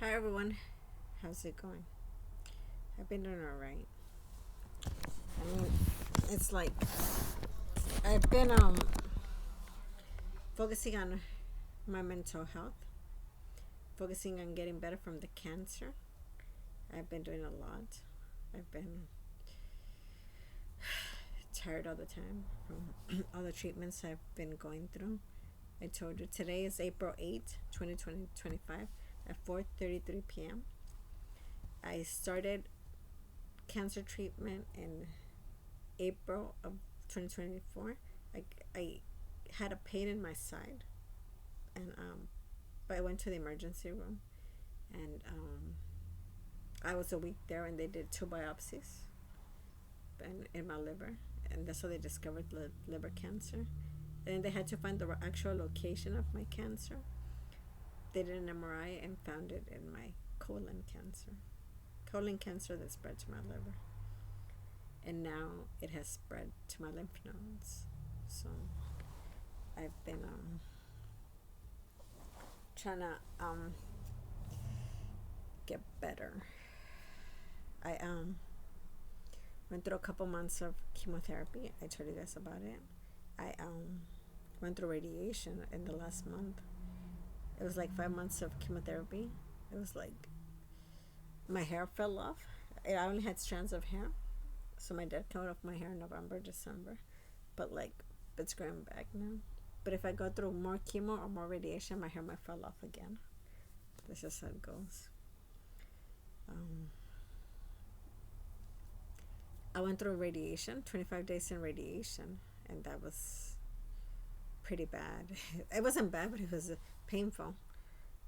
Hi everyone, how's it going? I've been doing alright. I mean, it's like I've been focusing on my mental health, focusing on getting better from the cancer. I've been doing a lot. I've been tired all the time from all the treatments I've been going through. I told you today is April 8th, 2025 at 4:33 p.m. I started cancer treatment in April of 2024. I had a pain in my side, and but I went to the emergency room, and I was a week there, and they did two biopsies, and in my liver, and that's how they discovered liver cancer. And they had to find the actual location of my cancer. They did an MRI and found it in my colon cancer that spread to my liver, and now it has spread to my lymph nodes. So I've been trying to get better. I went through a couple months of chemotherapy. I told you guys about it. I went through radiation in the last month. It was like 5 months of chemotherapy. It was like my hair fell off. I only had strands of hair, so my dad cut off my hair in November, December. But like it's growing back now. But if I go through more chemo or more radiation, my hair might fall off again. This is how it goes. Um, I went through radiation, 25 days in radiation, and that was pretty bad. It wasn't bad, but it was painful.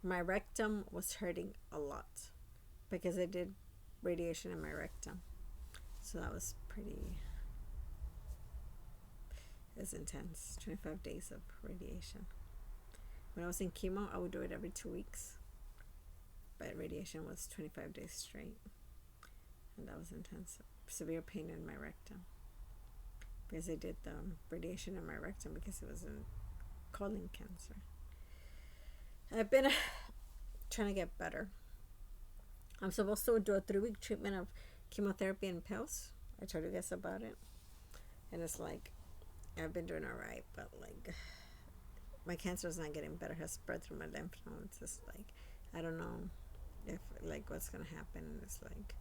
My rectum was hurting a lot because I did radiation in my rectum. So that was pretty, it was intense. 25 days of radiation. When I was in chemo, I would do it every 2 weeks. But radiation was 25 days straight. And that was intense. Severe pain in my rectum. Because they did the radiation in my rectum because it was in colon cancer. I've been trying to get better. I'm supposed to do a 3-week treatment of chemotherapy and pills. I told you guys about it. And it's like, I've been doing alright, but like, my cancer is not getting better. It has spread through my lymph nodes. It's like, I don't know if like what's gonna happen. It's like,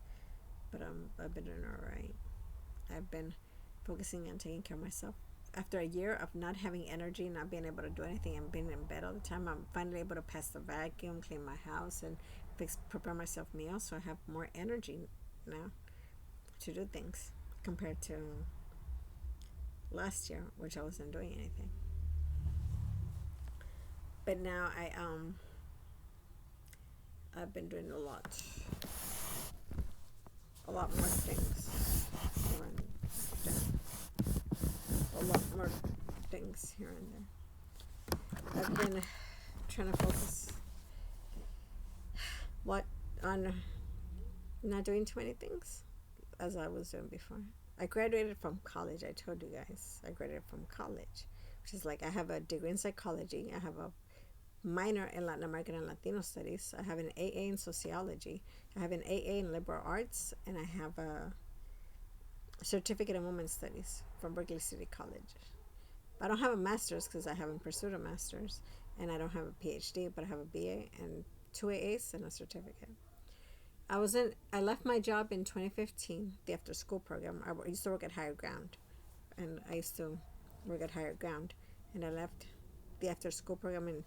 but I've been doing alright. I've been focusing on taking care of myself. After a year of not having energy, not being able to do anything, and being in bed all the time, I'm finally able to pass the vacuum, clean my house, and prepare myself meals. So I have more energy now to do things compared to last year, which I wasn't doing anything. But now I've been doing a lot more things here and there. A lot more things here and there. I've been trying to focus on not doing too many things as I was doing before. I graduated from college. I told you guys I graduated from college, which is like I have a degree in psychology. I have a minor in Latin American and Latino studies. I have an AA in sociology. I have an AA in liberal arts, and I have a certificate in women's studies from Berkeley City College. I don't have a master's because I haven't pursued a master's, and I don't have a PhD, but I have a BA and two AAs and a certificate. I left my job in 2015, the after school program. I used to work at Higher Ground, and I used to work at Higher Ground, and I left the after school program in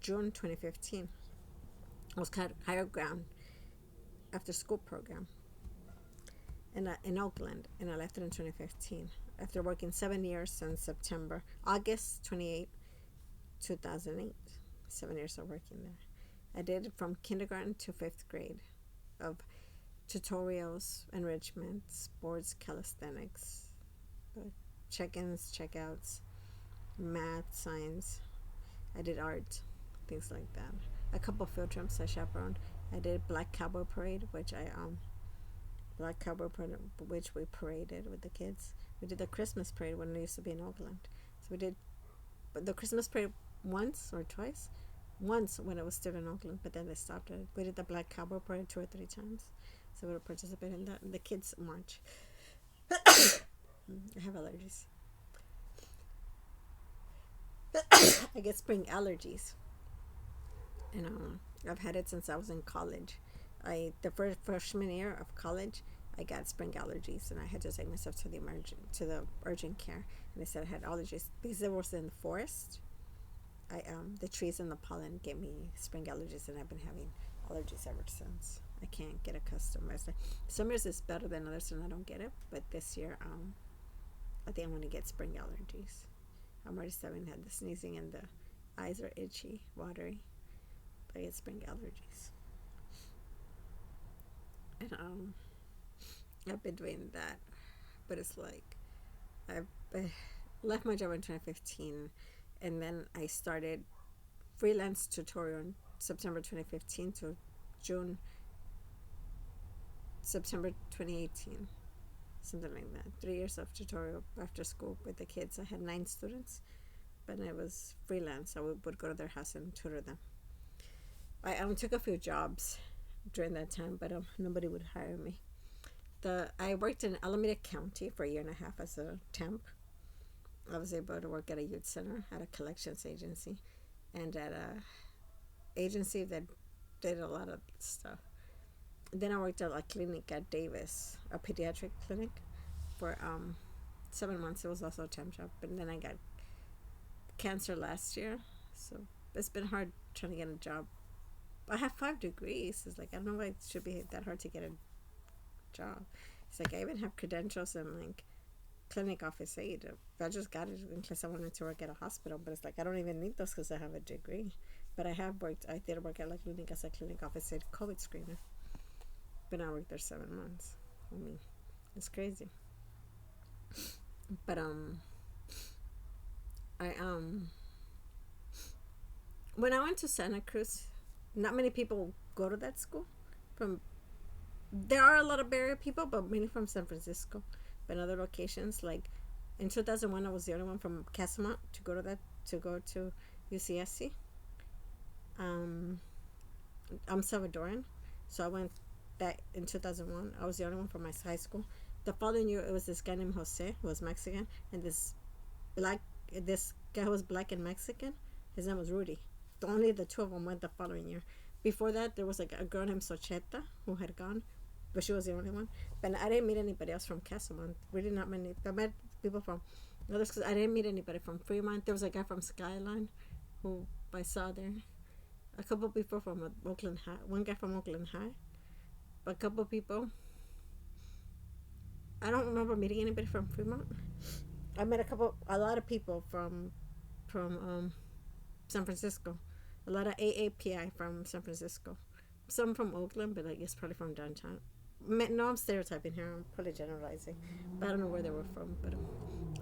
June 2015. It was called Higher Ground after school program in Oakland, and I left it in 2015 after working 7 years since August 28, 2008. 7 years of working there. I did it from kindergarten to 5th grade of tutorials, enrichment, sports, calisthenics, check-ins, check-outs, math, science. I did art, things like that. A couple of field trips I chaperoned. I did Black Cowboy Parade, which we paraded with the kids. We did the Christmas parade when it used to be in Oakland. So we did the Christmas parade once or twice, once when I was still in Oakland, but then they stopped it. We did the Black Cowboy Parade 2 or 3 times, so we would participate in that. The kids march. I have allergies. I get spring allergies, and I've had it since I was in college. The first freshman year of college, I got spring allergies, and I had to take myself to the urgent care, and they said I had allergies because it was in the forest. The trees and the pollen gave me spring allergies, and I've been having allergies ever since. I can't get accustomed. Some years it's better than others, and I don't get it. But this year, I think I'm gonna get spring allergies. I'm already starting to have the sneezing, and the eyes are itchy, watery. I get spring allergies, and I've been doing that, but it's like I left my job in 2015, and then I started freelance tutorial in September 2015 to June September 2018, something like that. 3 years of tutorial after school with the kids. I had 9 students, but I was freelance. I would go to their house and tutor them. I took a few jobs during that time, but nobody would hire me. I worked in Alameda County for a year and a half as a temp. I was able to work at a youth center, at a collections agency, and at a agency that did a lot of stuff. Then I worked at a clinic at Davis, a pediatric clinic, for 7 months. It was also a temp job, but then I got cancer last year, so it's been hard trying to get a job. I have 5 degrees. It's like I don't know why it should be that hard to get a job. It's like I even have credentials in like clinic office aide. I just got it in case I wanted to work at a hospital, but it's like I don't even need those because I have a degree. But I did work at a clinic as a clinic office aide, COVID screener. But I worked there 7 months. I mean, it's crazy. But I when I went to Santa Cruz, not many people go to that school. From There are a lot of Bay Area people, but mainly from San Francisco. But in other locations, like in 2001, I was the only one from Casamont to go to UCSC. Um, I'm Salvadoran, so I went that in 2001. I was the only one from my high school. The following year, it was this guy named Jose who was Mexican, and black this guy who was black and Mexican. His name was Rudy. Only the two of them went the following year. Before that, there was like a girl named Socheta who had gone, but she was the only one. But I didn't meet anybody else from Casamont. Really, not many. I met people from others because I didn't meet anybody from Fremont. There was a guy from Skyline who I saw there. A couple people from Oakland High. One guy from Oakland High. A couple people. I don't remember meeting anybody from Fremont. I met a lot of people from San Francisco. A lot of AAPI from San Francisco. Some from Oakland, but I guess probably from downtown. No, I'm stereotyping here. I'm probably generalizing. But I don't know where they were from. But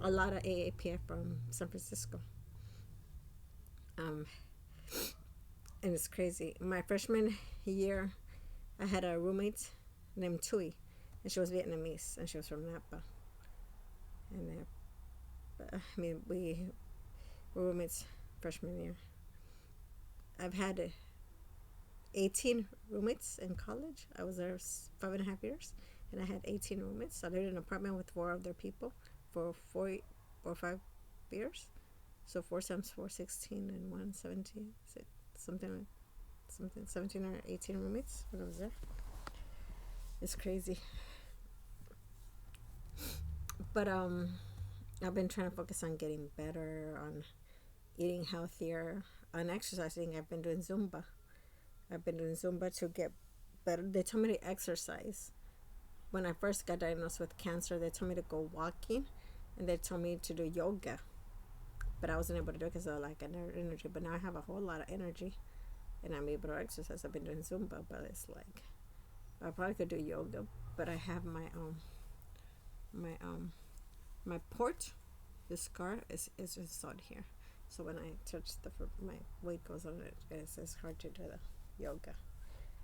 a lot of AAPI from San Francisco. Um, and it's crazy. My freshman year, I had a roommate named Tui, and she was Vietnamese, and she was from Napa. And I mean, we were roommates freshman year. I've had 18 roommates in college. I was there 5.5 years, and I had 18 roommates. I lived in an apartment with 4 other people for 5 years. So 4 times 4, 16, and 1, 17. Something 17 or 18 roommates when I was there. It's crazy. But I've been trying to focus on getting better, on eating healthier, on exercising. I've been doing Zumba to get better. They told me to exercise. When I first got diagnosed with cancer, they told me to go walking, and they told me to do yoga. But I wasn't able to do it because I lack energy. But now I have a whole lot of energy, and I'm able to exercise. I've been doing Zumba, but it's like I probably could do yoga. But I have my port. The scar is just on here. So when I touch my weight goes on it. It's hard to do the yoga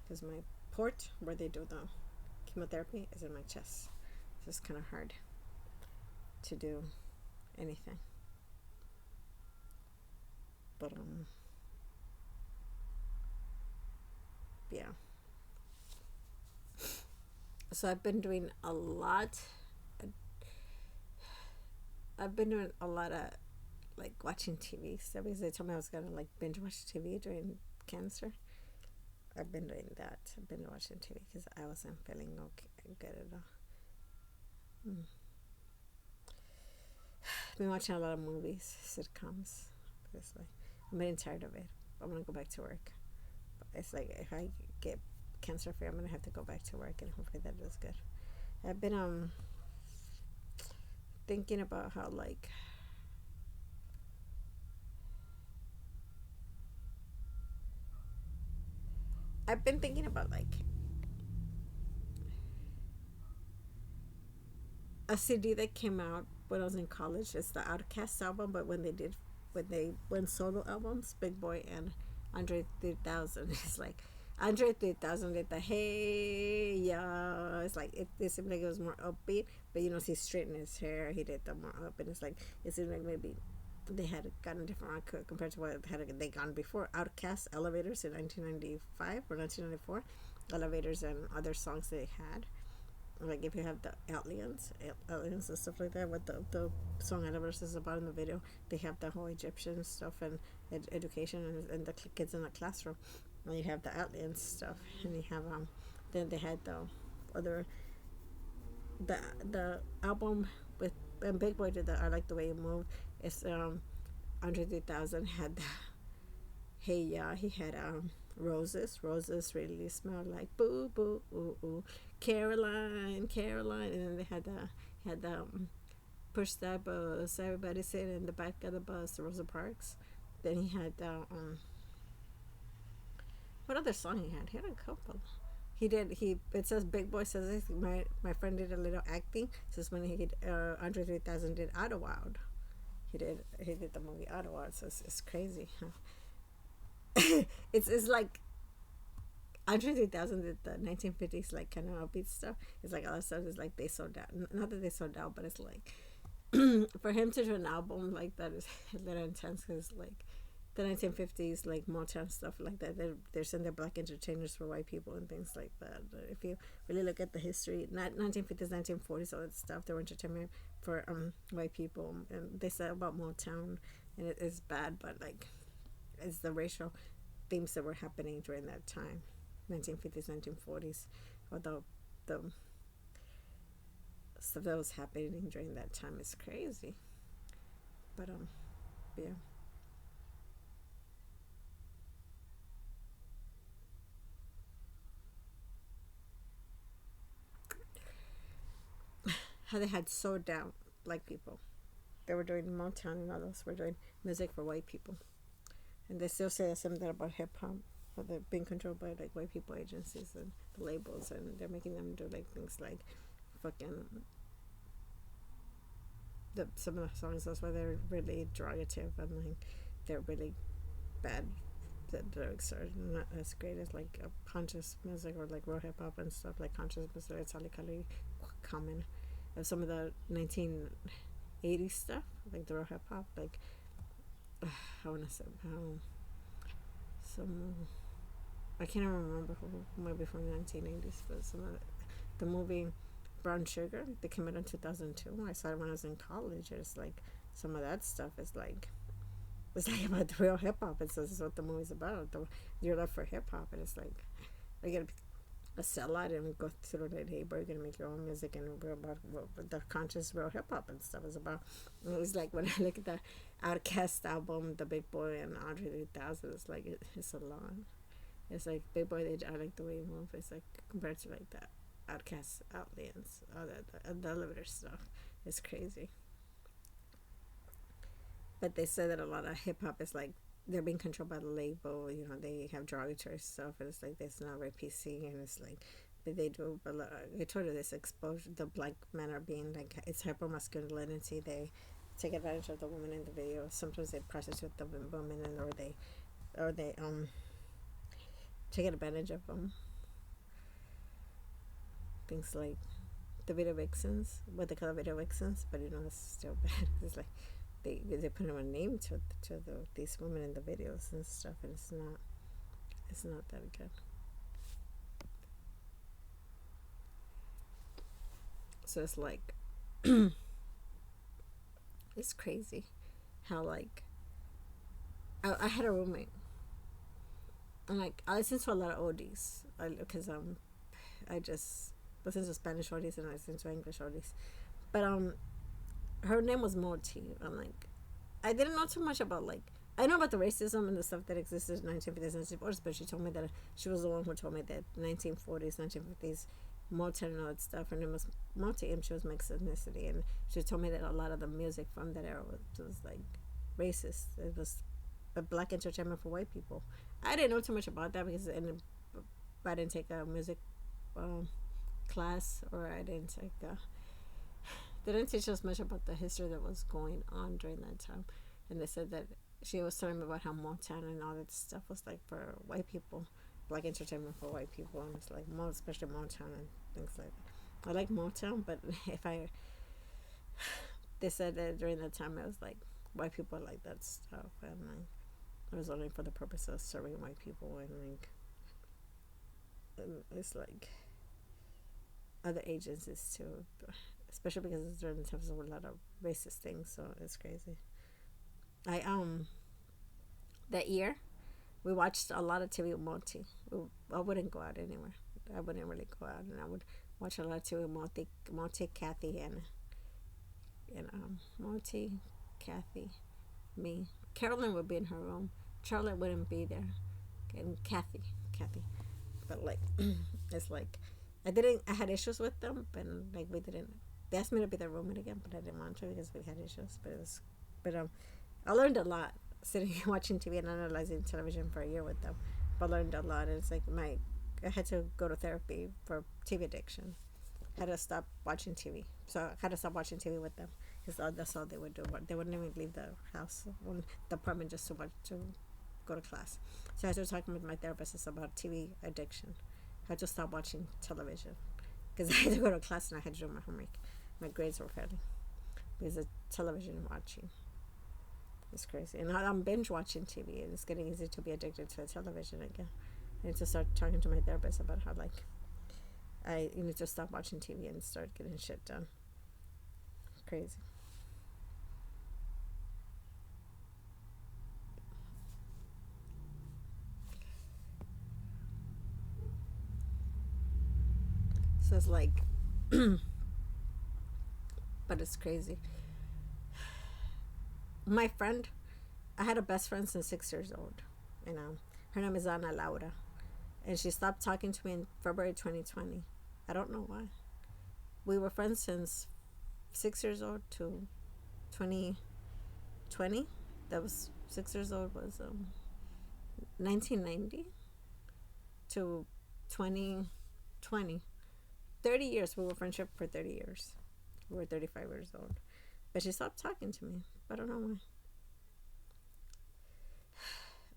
because my port where they do the chemotherapy is in my chest. So it's kind of hard to do anything. But So I've been doing a lot. I've been doing a lot of like watching TV. So because they told me I was gonna like binge watch TV during cancer. I've been doing that. I've been watching TV because I wasn't feeling okay, good at all. Mm. I've been watching a lot of movies, sitcoms. It's like I'm getting tired of it. I'm gonna go back to work. But it's like if I get cancer free, I'm gonna have to go back to work, and hopefully that is good. I've been thinking about how like I've been thinking about like a CD that came out when I was in college. It's the Outkast album, but when they went solo albums, Big Boy and Andre 3000. It's like Andre 3000 did the hey yeah. It's like it seemed like it was more upbeat, but he straightened his hair. He did the more up, and it's like it seemed like maybe they had gotten a different rock compared to what had they gone before. Outkast Elevators in 1995 or 1994, Elevators and other songs they had. Like if you have the aliens and stuff like that, what the song Universe is about in the video, they have the whole Egyptian stuff and education and the kids in the classroom, and you have the aliens stuff, and you have then they had the other the album with and Big Boy did that. I like the way you move. It's Andre 3000 had the hey yeah, he had roses really smell like boo boo ooh ooh Caroline Caroline, and then they had the push that bus, everybody sitting in the back of the bus, Rosa Parks. Then he had the what other song he had a couple. He did he it says Big Boy says this, my friend did a little acting. Says when he did Andre 3000 did Idlewild. He did the movie Idlewild, so it's crazy. It's like Andre 3000 did the 1950s like kind of upbeat stuff. It's like all that stuff is like they sold out. Not that they sold out, but it's like for him to do an album like that is a little intense because like the 1950s like Motown stuff like that. They're saying they're black entertainers for white people and things like that. But if you really look at the history, not 1950s, 1940s, all that stuff, they were entertainment for white people, and they said about Motown, and it is bad, but like it's the racial themes that were happening during that time, 1950s, 1940s, or the stuff that was happening during that time is crazy. But yeah, how they had sold down black people. They were doing Motown and others were doing music for white people, and they still say something about hip hop. But they're being controlled by like white people agencies and the labels, and they're making them do like things like fucking some of the songs. That's why they're really derogative and like they're really bad. The lyrics are not as great as like a conscious music or like raw hip hop and stuff like conscious music. It's really common. And some of the 1980s stuff, like the raw hip hop, like I want to say some. I can't even remember who might be from the 1980s, but some of the movie Brown Sugar, they came out in 2002. I saw it when I was in college. It's like some of that stuff is like it's like about the real hip hop. It says it's what the movie's about. Your love for hip hop, and it's like you gotta be a sellout and go through that. Hey, bro, you're gonna make your own music and we're about what the conscious real hip hop and stuff is about. And it's like when I look at the Outkast album, The Big Boy and Andre 3000, it's like it's a lot. It's like Big Boy. I like the way you move. It's like compared to like the Outkast, Outlands, all the elevator stuff. It's crazy. But they say that a lot of hip hop is like they're being controlled by the label. They have derogatory stuff, and it's like it's not very PC, and it's like but they do. But I told you this exposure. The black men are being like it's hyper masculinity. They take advantage of the women in the video. Sometimes they prostitute the women, and or they take advantage of them. Things like the video vixens, what they call video vixens, but it's still bad. It's like they put a name to these women in the videos and stuff, and it's not that good. So it's like, it's crazy how, like, I had a roommate, and like I listen to a lot of oldies, because I just listen to Spanish oldies and I listen to English oldies. But her name was Moti. I'm like, I didn't know too much about, like, I know about the racism and the stuff that existed in 1950s and 1940s, but she told me that she was the one who told me that 1940s, 1950s, Motown and all that stuff. Her name was Moti, and she was mixed ethnicity, and she told me that a lot of the music from that era was like racist. It was a black entertainment for white people. I didn't know too much about that because I didn't take a music um, class, or I didn't take they didn't teach us much about the history that was going on during that time. And they said that she was telling me about how Motown and all that stuff was like for white people, like entertainment for white people, and it's like more, especially Motown and things like that. I like Motown, but if I, they said that during that time it was like white people like that stuff, and like it was only for the purpose of serving white people, and like it's like other agencies too, especially because it's during the times of a lot of racist things. So it's crazy. I that year we watched a lot of TV with Monty. I wouldn't go out anywhere. I wouldn't really go out, and I would watch a lot of TV with Monty, Kathy, and Monty, Kathy, me. Carolyn would be in her room. Charlotte wouldn't be there, and Kathy. But like, it's like I had issues with them, but like we didn't. They asked me to be their roommate again, but I didn't want to because we had issues. But I learned a lot sitting watching TV and analyzing television for a year with them. But I learned a lot. And it's like I had to go to therapy for TV addiction. I had to stop watching TV. So I had to stop watching TV with them because that's all they would do. They wouldn't even leave the house, the apartment, just to go to class. So I started talking with my therapist about TV addiction. I had to stop watching television because I had to go to class and I had to do my homework. My grades were failing because of television watching. It's crazy. And I'm binge watching TV, and it's getting easy to be addicted to television again. I need to start talking to my therapist about how, like, you need to stop watching TV and start getting shit done. Crazy. So it's like, but it's crazy. My friend, I had a best friend since 6 years old. You know, her name is Ana Laura, and she stopped talking to me in February 2020. I don't know why. We were friends since 6 years old to 2020. That was 6 years old was 1990 to 2020. 30 years. We were friendship for 30 years. We were 35 years old. But she stopped talking to me. I don't know why.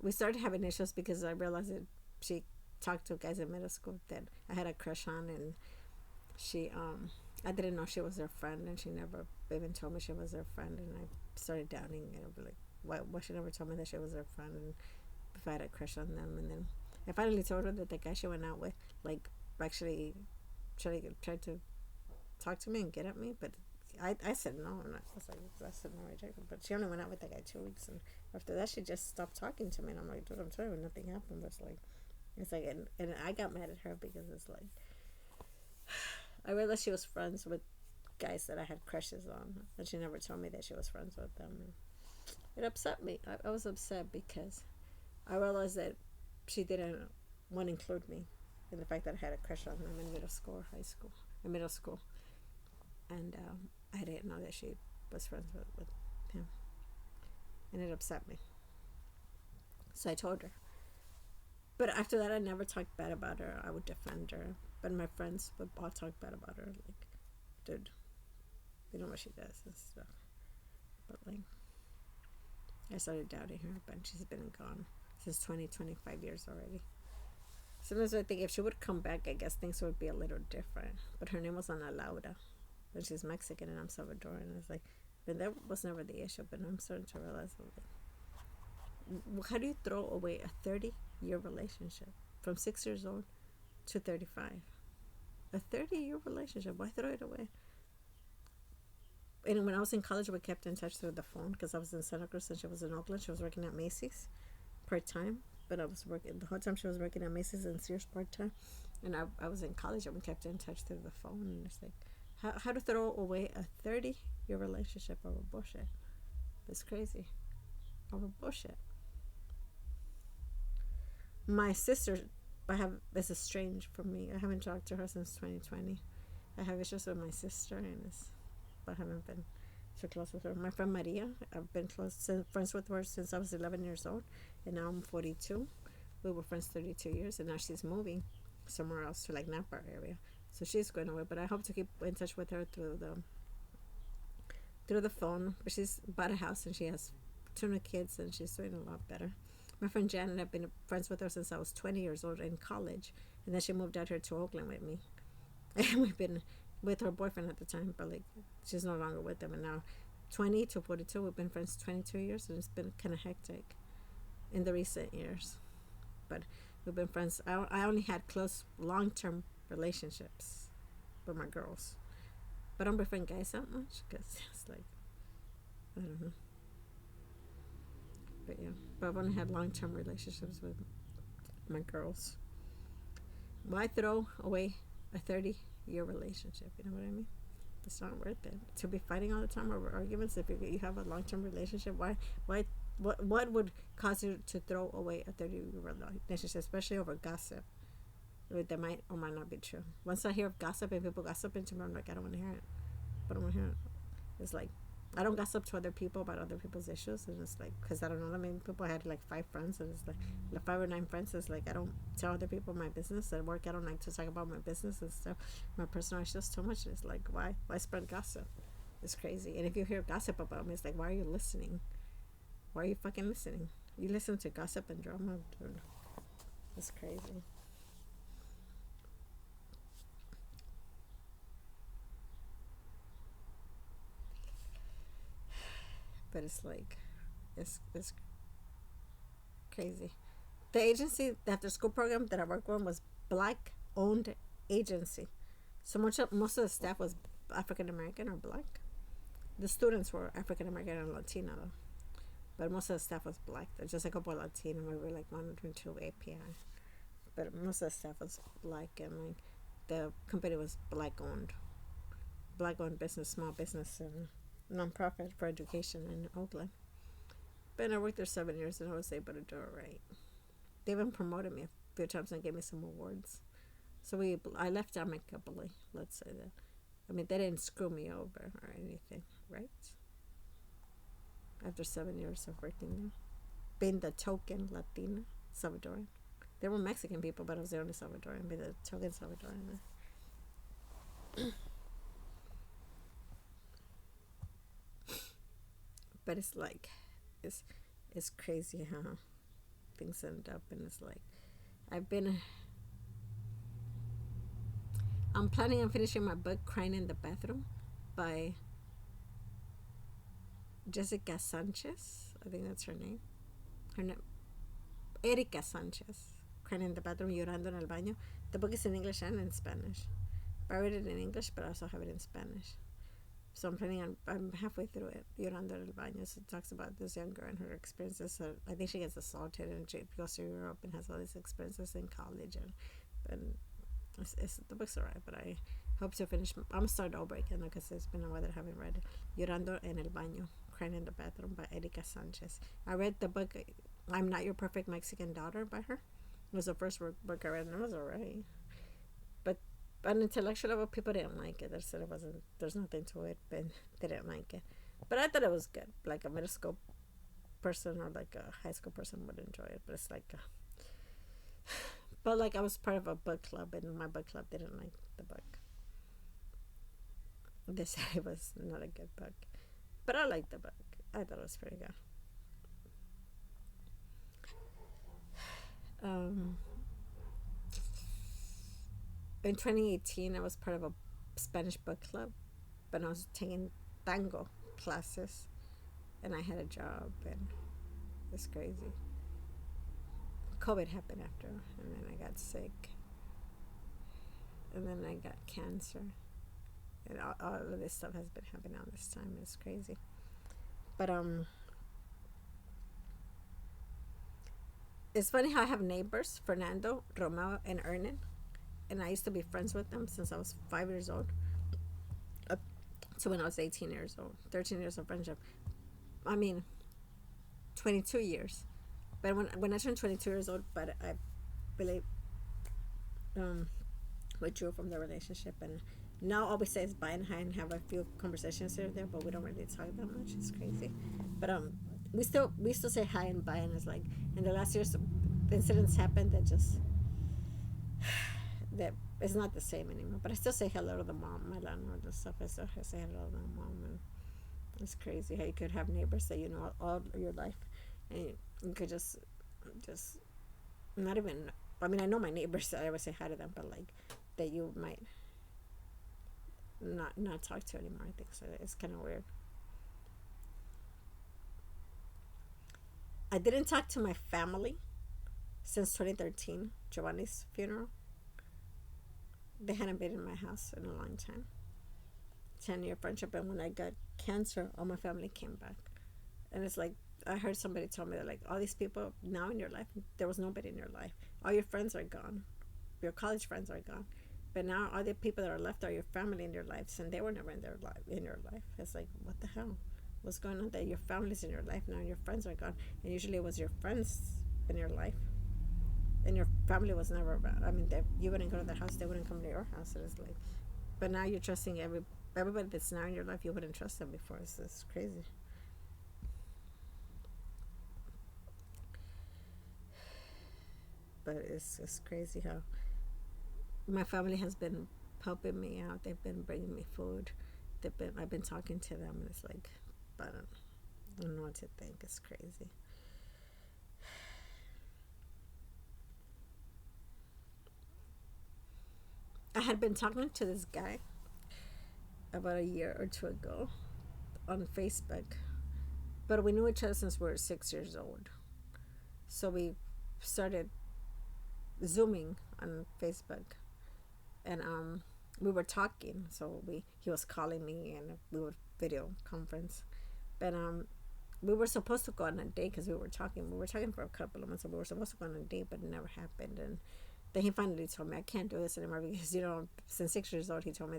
We started having issues because I realized that she talked to guys in middle school that I had a crush on, and she I didn't know she was their friend, and she never even told me she was their friend, and I started doubting it. I'd be like, why she never told me that she was their friend, and if I had a crush on them. And then I finally told her that the guy she went out with, like, actually tried to talk to me and get at me, but I said no, and I said no, rejected. But she only went out with that guy 2 weeks, and after that she just stopped talking to me, and I'm like, dude, I'm sorry, nothing happened. But it's like, and I got mad at her because it's like, I realized she was friends with guys that I had crushes on, and she never told me that she was friends with them. And it upset me. I was upset because I realized that she didn't want to include me in the fact that I had a crush on them in middle school or high school, in middle school, and I didn't know that she was friends with him, and it upset me. So I told her. But after that, I never talked bad about her. I would defend her, but my friends would all talk bad about her, like, dude, you know what she does and stuff. But like, I started doubting her, but she's been gone since 25 years already. Sometimes I think if she would come back, I guess things would be a little different. But her name was Ana Laura, and she's Mexican and I'm Salvadoran. It's like, but that was never the issue. But I'm starting to realize, like, how do you throw away a 30-year relationship from 6 years old to 35? A 30-year relationship, why throw it away? and when I was in college, we kept in touch through the phone because I was in Santa Cruz and she was in Oakland. She was working at Macy's part time, but I was working the whole time. She was working at Macy's and Sears part time, and I was in college and we kept in touch through the phone. And it's like, how to throw away a 30-year relationship over bullshit? It's crazy. Over bullshit. My sister, is estranged from me. I haven't talked to her since 2020. I have issues with my sister, and I haven't been too close with her. My friend Maria, I've been friends with her since I was 11 years old, and now I'm 42. We were friends 32 years, and now she's moving somewhere else to like Napa area, so she's going away. But I hope to keep in touch with her through the phone. But she's bought a house and she has two new kids, and she's doing a lot better. My friend Janet, I've been friends with her since I was 20 years old in college, and then she moved out here to Oakland with me, and we've been with her boyfriend at the time, but like she's no longer with them. And now 20 to 42, we've been friends 22 years, and it's been kind of hectic in the recent years, but we've been friends. I only had close long-term relationships with my girls, but I don't befriend guys that much because it's like, I don't know. But yeah, but I've only had long-term relationships with my girls. Why throw away a 30-year relationship? You know what I mean? It's not worth it to be fighting all the time over arguments. If you have a long-term relationship, why what would cause you to throw away a 30-year relationship, especially over gossip that might or might not be true? Once I hear of gossip and people gossiping to me, I'm like, I don't want to hear it. But I don't want to hear it. It's like, I don't gossip to other people about other people's issues, and it's like, because I don't know that many people. I had like 5 friends, and it's like 5 or 9 friends. It's like, I don't tell other people my business. At work, I don't like to talk about my business and stuff, my personal issues too much. It's like, why spread gossip? It's crazy. And if you hear gossip about me, it's like, why are you listening? Why are you fucking listening? You listen to gossip and drama, dude. It's crazy. But it's like, it's crazy. The agency, the after school program that I worked on was black owned agency. So most of the staff was African American or black. The students were African American and Latino though. But most of the staff was black. There's just a couple of Latino, maybe like one or two API. But most of the staff was black, and like the company was black owned business, small business, and nonprofit for education in Oakland. But I worked there 7 years, and I was able to do it right. They even promoted me a few times and gave me some awards. So I left amicably. Let's say that. I mean, they didn't screw me over or anything, right? After 7 years of working there, being the token Latina Salvadoran. There were Mexican people, but I was the only Salvadoran, being the token Salvadoran there. But it's like, it's it's crazy how things end up, and it's like, I've been I'm planning on finishing my book Crying in the Bathroom by Jessica Sanchez. I think that's her name. Her name, Erika Sanchez. Crying in the Bathroom, Llorando en el Baño. The book is in English and in Spanish. I read it in English, but I also have it in Spanish. So I'm halfway through it. Llorando en el Baño. So it talks about this young girl and her experiences. So I think she gets assaulted and she goes to Europe and has all these experiences in college. And the book's alright, but I hope to finish. I'm gonna start over again because it's been a while that I haven't read it. Llorando en el Baño, Crying in the Bathroom by Erika Sanchez. I read the book I'm Not Your Perfect Mexican Daughter by her. It was the first book I read, and it was alright. But on intellectual level, people didn't like it. They said it wasn't. There's nothing to it, but they didn't like it. But I thought it was good. Like a middle school person or like a high school person would enjoy it. But it's like, but like I was part of a book club, and my book club didn't like the book. They said it was not a good book, but I liked the book. I thought it was pretty good. Um, in 2018, I was part of a Spanish book club, but I was taking tango classes, and I had a job, and it's crazy. COVID happened after, and then I got sick, and then I got cancer, And all of this stuff has been happening all this time. It's crazy. But it's funny how I have neighbors, Fernando, Romeo, and Ernan, and I used to be friends with them since I was 5 years old, up to when I was 18 years old. 13 years of friendship. I mean, 22 years. But when I turned 22 years old, but I really um, withdrew from the relationship, and now all we say is bye and hi and have a few conversations here and there, but we don't really talk that much. It's crazy. But we still say hi and bye, and it's like in the last years incidents happened that just that it's not the same anymore. But I still say hello to the mom, my landlord and stuff. I still say hello to the mom, and it's crazy how you could have neighbors that you know all your life, and you could just not even. I mean, I know my neighbors. I always say hi to them, but like that you might not talk to anymore. I think so. It's kind of weird. I didn't talk to my family since 2013, Giovanni's funeral. They hadn't been in my house in a long time. 10-year friendship, and when I got cancer, all my family came back, and it's like I heard somebody tell me that like all these people now in your life, there was nobody in your life. All your friends are gone, your college friends are gone, but now all the people that are left are your family in your lives, and they were never in their life in your life. It's like what the hell, what's going on? That your family's in your life now, and your friends are gone, and usually it was your friends in your life, and your family was never around. I mean, you wouldn't go to their house, they wouldn't come to your house. So it's like, but now you're trusting everybody that's now in your life. You wouldn't trust them before. It's crazy. But it's crazy how my family has been helping me out. They've been bringing me food. I've been talking to them, and it's like, but I don't know what to think. It's crazy. I had been talking to this guy about a year or two ago on Facebook, but we knew each other since we were 6 years old. So we started zooming on Facebook, and we were talking. So he was calling me, and we would video conference. But we were supposed to go on a date because we were talking. We were talking for a couple of months, so we were supposed to go on a date, but it never happened. And then he finally told me I can't do this anymore because since 6 years old he told me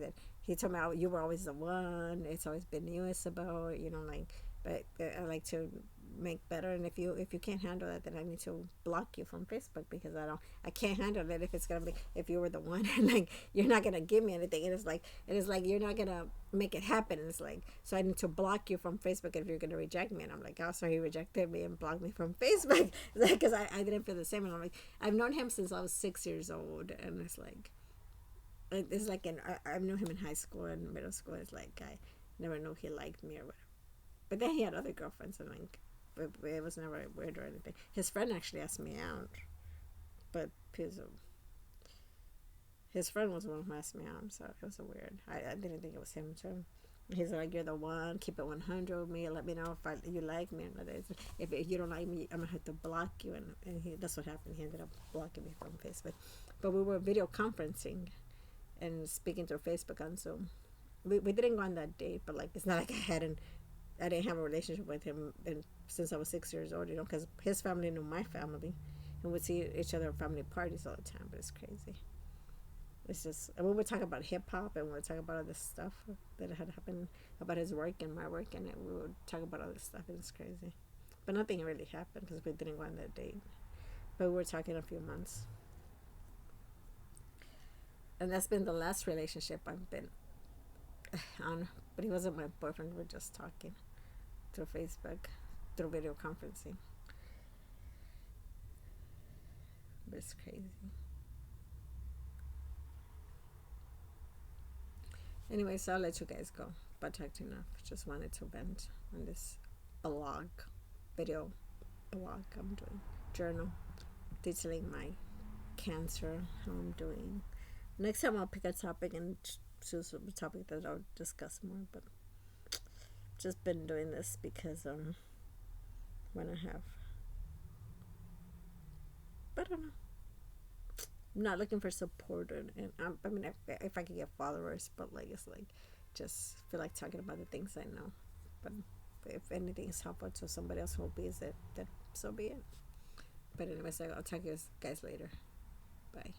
you were always the one. It's always been you. It's about like, but I like to make better, and if you can't handle that, then I need to block you from Facebook because I can't handle it if it's gonna be if you were the one and like you're not gonna give me anything, and it's like you're not gonna make it happen, and it's like so I need to block you from Facebook if you're gonna reject me. And I'm like, oh, so he rejected me and blocked me from Facebook because I didn't feel the same. And I'm like, I've known him since I was 6 years old, and it's like I've known him in high school and middle school. It's like I never knew he liked me or whatever. But then he had other girlfriends, and like it was never weird or anything. His friend actually asked me out, but his friend was the one who asked me out, so it was weird. I didn't think it was him too. He's like, you're the one. Keep it 100 with me. Let me know if you like me. If you don't like me, I'm gonna have to block you. And that's what happened. He ended up blocking me from Facebook. But we were video conferencing and speaking through Facebook on Zoom. We didn't go on that date, but like it's not like I didn't have a relationship with him since I was 6 years old, because his family knew my family, and we'd see each other at family parties all the time. But it's crazy. It's just, and we would talk about hip hop, and we would talk about all this stuff that had happened about his work and my work, and we would talk about all this stuff, and it's crazy. But nothing really happened because we didn't go on that date. But we were talking a few months, and that's been the last relationship I've been on. But he wasn't my boyfriend. We were just talking through Facebook, through video conferencing. But it's crazy. Anyway, so I'll let you guys go. But talked enough. Just wanted to vent on this blog, video blog I'm doing. Journal detailing my cancer, how I'm doing. Next time I'll pick a topic and choose a topic that I'll discuss more. But just been doing this because when I have, but I don't know. I'm not looking for support, and I mean, if I could get followers, but like it's like just feel like talking about the things I know. But if anything is helpful to somebody else who obeys it, then so be it. But anyways, I'll talk to you guys later. Bye.